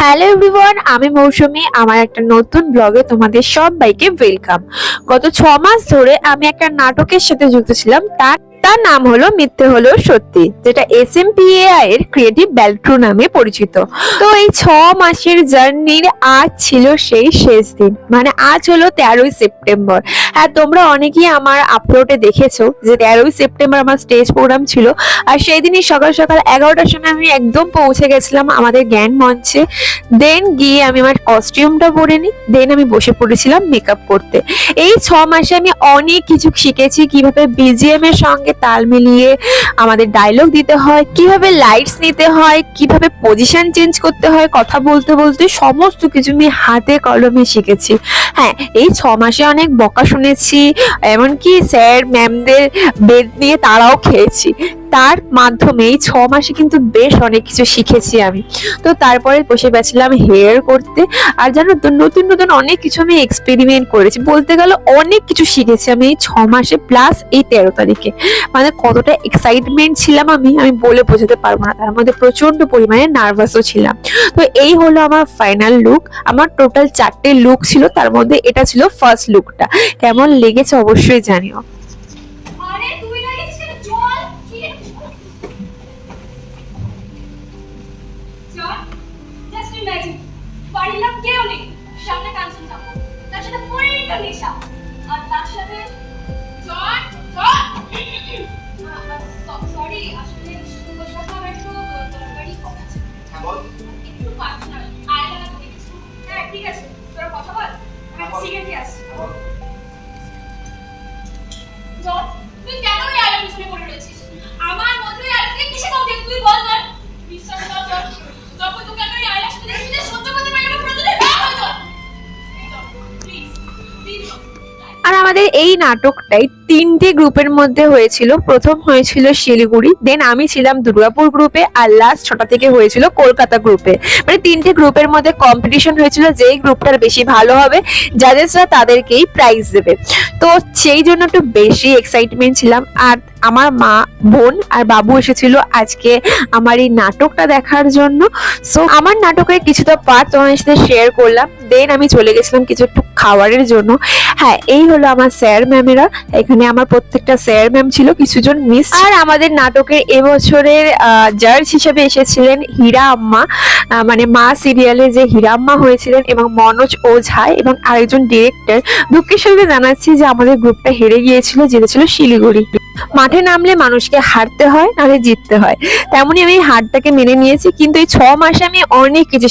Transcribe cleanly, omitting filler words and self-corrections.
Hello everyone, আমি মৌসুমী। আমার একটা নতুন ব্লগে তোমাদের সবাইকে ওয়েলকাম। গত 6 মাস ধরে আমি একটা নাটকের সাথে যুক্ত ছিলাম। তার তার নাম হলো মিথ্যে হলো সত্যি, যেটা SMPAI এর ক্রিয়েটিভ ব্যালট্রু নামে পরিচিত। তো এই 6 মাসের জার্নির আজ ছিল সেই শেষ দিন, মানে আজ হলো 13ই সেপ্টেম্বর। হ্যাঁ, তোমরা অনেকেই আমার আপলোডে দেখেছো যে 13ই সেপ্টেম্বর আমার স্টেজ প্রোগ্রাম ছিল। আর সেই দিনই সকাল সকাল 11টার সময় আমি একদম পৌঁছে গেছিলাম আমাদের জ্ঞান মঞ্চে। দেন গিয়ে আমি আমার কস্টিউমটা পরে নিই, দেন আমি বসে পড়েছিলাম মেকআপ করতে। এই 6 মাসে আমি অনেক কিছু শিখেছি, কিভাবে BGM এর সঙ্গে তাল মিলিয়ে আমাদের ডায়লগ দিতে হয়, কিভাবে লাইটস নিতে হয়, কিভাবে পজিশন চেঞ্জ করতে হয় কথা বলতে বলতে, সমস্ত কিছু আমি হাতে কলমে শিখেছি। হ্যাঁ, এই 6 মাসে অনেক বকা শুনেছি, এমনকি স্যার ম্যামদের বেদ নিয়ে তারাও খেয়েছি। তার মাধ্যমে এই 6 মাসে কিন্তু বেশ অনেক কিছু শিখেছি আমি। তো তারপরে বসে গেছিলাম হেয়ার করতে। আর জানো তো, নতুন নতুন অনেক কিছু আমি এক্সপেরিমেন্ট করেছি, বলতে গেলে অনেক কিছু শিখেছি আমি এই 6 মাসে, প্লাস এই 13 তারিখে। মানে কতটা এক্সাইটমেন্ট ছিলাম আমি আমি বলে বোঝাতে পারবো না। তার মধ্যে প্রচন্ড পরিমাণে নার্ভাসও ছিলাম। তো এই হলো আমার ফাইনাল লুক। আমার টোটাল 4টে লুক ছিল, তার মধ্যে এটা ছিল ফার্স্ট লুকটা। কেমন লেগেছে অবশ্যই জানিও। আরে তুই লাগিয়েছিস কেন? চল চল, জাস্ট ইমাজিন বাড়ির লোক কেউ নেই, সামনে কাঞ্চন ঠাকুর, তার সাথে ফুল নিশা, আর তার সাথে চল চল সরি, আসলে তোর সাথে আমার একটু দরকারি কথা আছে। একটু পার্সোনাল। আয় লাগা তো কিছু। হ্যাঁ ঠিক আছে, তোরা কথা বল, আমি সিগারেট দিয়ে আসছি। চল, তুই কেন এই আলোর পিছনে পড়ে রয়েছিস? আমার মধ্যে আলোকে কিসে কম দেখ, তুই বল না। বিশ্বাস কর তোর, যখন তোকে আমি এই আলোর সাথে দেখি যে সহ্য করতে পারি না, প্রতিদিন রাগ হয়ে যায়। Please please. আর আমাদের এই নাটকটাই 3টে গ্রুপের মধ্যে হয়েছিল। প্রথম হয়েছিল শিলিগুড়ি, দেন আমি ছিলাম দুর্গাপুর গ্রুপে, আর লাস্ট 6টা থেকে হয়েছিল কলকাতা গ্রুপে। মানে 3টে গ্রুপের মধ্যে কম্পিটিশন হয়েছিল, যেই গ্রুপটার বেশি ভালো হবে জাজেসরা তাদেরকেই প্রাইজ দেবে। তো সেই জন্য একটু বেশি এক্সাইটমেন্ট ছিলাম। আর আমার মা, বোন আর বাবু এসেছিল আজকে আমার এই নাটকটা দেখার জন্য। সো আমার নাটকের কিছুটা পার্ট তোমাদের সাথে শেয়ার করলাম, দেন আমি চলে গেছিলাম কিছু একটু খাবারের জন্য। হ্যাঁ, এই হলো আমার স্যার ম্যামেরা। এখানে আমার প্রত্যেকটা স্যার ম্যাম ছিল, কিছুজন মিস। আর আমাদের নাটকের এবছরের জাজ হিসেবে এসেছিলেন হীরা আম্মা, মানে মা সিরিয়ালে যে হীরা আম্মা হয়েছিলেন, এবং মনোজ ওঝা, এবং আরেকজন ডিরেক্টর। দুঃখের সাথে জানাচ্ছি যে আমাদের গ্রুপটা হেরে গিয়েছিল, যেতেছিল শিলিগুড়ি। মাঠে নামলে মানুষকে হারতে হয়, নাহলে জিততে হয়, তেমনই আমি হারটাকে মেনে নিয়েছি। কিন্তু এই 6 মাসে আমি অনেক কিছু